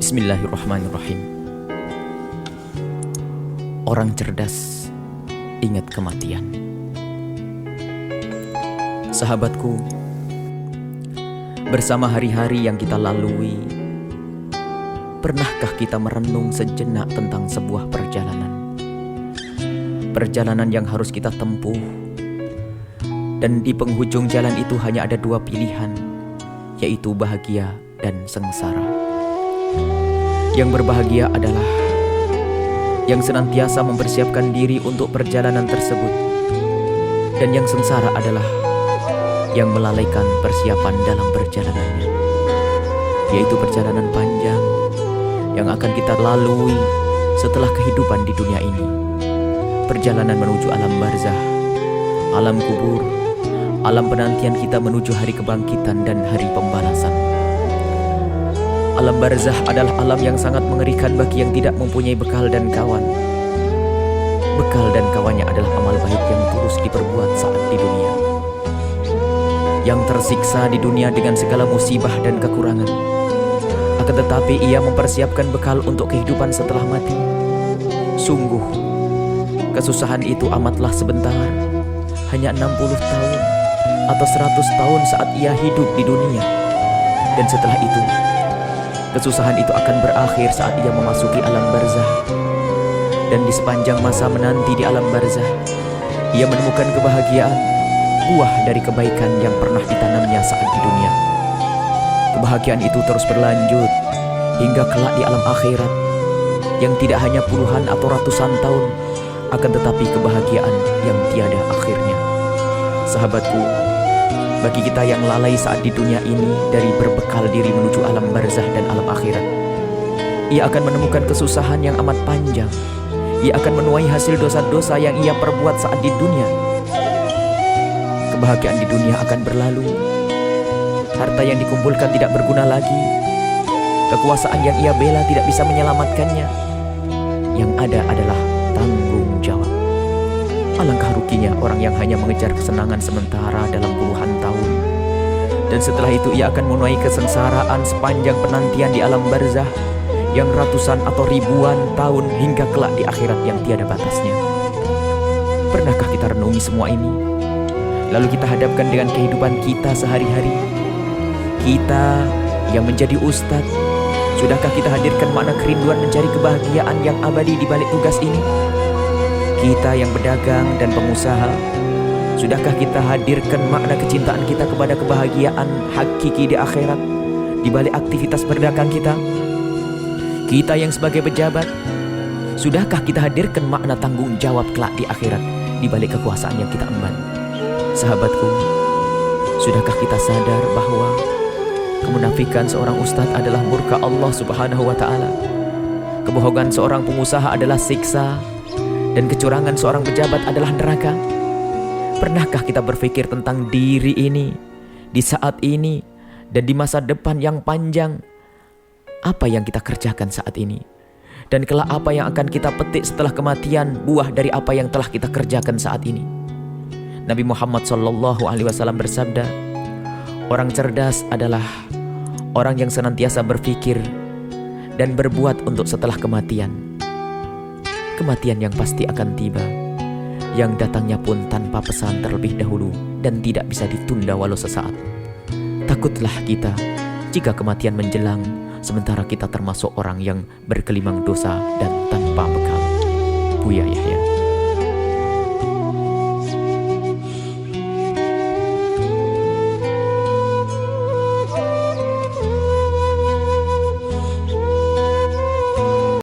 Bismillahirrahmanirrahim. Orang cerdas ingat kematian. Sahabatku, bersama hari-hari yang kita lalui, pernahkah kita merenung sejenak tentang sebuah perjalanan? Perjalanan yang harus kita tempuh, dan di penghujung jalan itu hanya ada dua pilihan, yaitu bahagia dan sengsara. Yang berbahagia adalah yang senantiasa mempersiapkan diri untuk perjalanan tersebut, dan yang sengsara adalah yang melalaikan persiapan dalam perjalanannya, yaitu perjalanan panjang yang akan kita lalui setelah kehidupan di dunia ini. Perjalanan menuju alam barzah, alam kubur, alam penantian kita menuju hari kebangkitan dan hari pembalasan. Alam barzah adalah alam yang sangat mengerikan bagi yang tidak mempunyai bekal dan kawan. Bekal dan kawannya adalah amal baik yang terus diperbuat saat di dunia. Yang tersiksa di dunia dengan segala musibah dan kekurangan, akan tetapi ia mempersiapkan bekal untuk kehidupan setelah mati. Sungguh, kesusahan itu amatlah sebentar, hanya 60 tahun atau 100 tahun saat ia hidup di dunia. Dan setelah itu, kesusahan itu akan berakhir saat ia memasuki alam barzah. Dan di sepanjang masa menanti di alam barzah, ia menemukan kebahagiaan, buah dari kebaikan yang pernah ditanamnya saat di dunia. Kebahagiaan itu terus berlanjut hingga kelak di alam akhirat, yang tidak hanya puluhan atau ratusan tahun, akan tetapi kebahagiaan yang tiada akhirnya. Sahabatku, bagi kita yang lalai saat di dunia ini dari berbekal diri menuju alam barzah dan alam akhirat, ia akan menemukan kesusahan yang amat panjang. Ia akan menuai hasil dosa-dosa yang ia perbuat saat di dunia. Kebahagiaan di dunia akan berlalu. Harta yang dikumpulkan tidak berguna lagi. Kekuasaan yang ia bela tidak bisa menyelamatkannya. Yang ada adalah tanggung jawab. Alangkah ruginya orang yang hanya mengejar kesenangan sementara dalam puluhan tahun, dan setelah itu ia akan menuai kesengsaraan sepanjang penantian di alam barzah yang ratusan atau ribuan tahun hingga kelak di akhirat yang tiada batasnya. Pernahkah kita renungi semua ini? Lalu kita hadapkan dengan kehidupan kita sehari-hari. Kita yang menjadi ustadz, sudahkah kita hadirkan makna kerinduan mencari kebahagiaan yang abadi di balik tugas ini? Kita yang berdagang dan pengusaha, sudahkah kita hadirkan makna kecintaan kita kepada kebahagiaan hakiki di akhirat di balik aktivitas berdagang kita? Kita yang sebagai pejabat, sudahkah kita hadirkan makna tanggung jawab kelak di akhirat di balik kekuasaan yang kita emban? Sahabatku, sudahkah kita sadar bahwa kemunafikan seorang ustadz adalah murka Allah Subhanahu wa ta'ala? Kebohongan seorang pengusaha adalah siksa, dan kecurangan seorang pejabat adalah neraka. Pernahkah kita berpikir tentang diri ini, di saat ini, dan di masa depan yang panjang? Apa yang kita kerjakan saat ini? Dan kelak apa yang akan kita petik setelah kematian, buah dari apa yang telah kita kerjakan saat ini? Nabi Muhammad SAW bersabda, orang cerdas adalah orang yang senantiasa berpikir dan berbuat untuk setelah kematian. Kematian yang pasti akan tiba, yang datangnya pun tanpa pesan terlebih dahulu dan tidak bisa ditunda walau sesaat. Takutlah kita jika kematian menjelang, sementara kita termasuk orang yang bergelimang dosa dan tanpa bekal. Buya Yahya.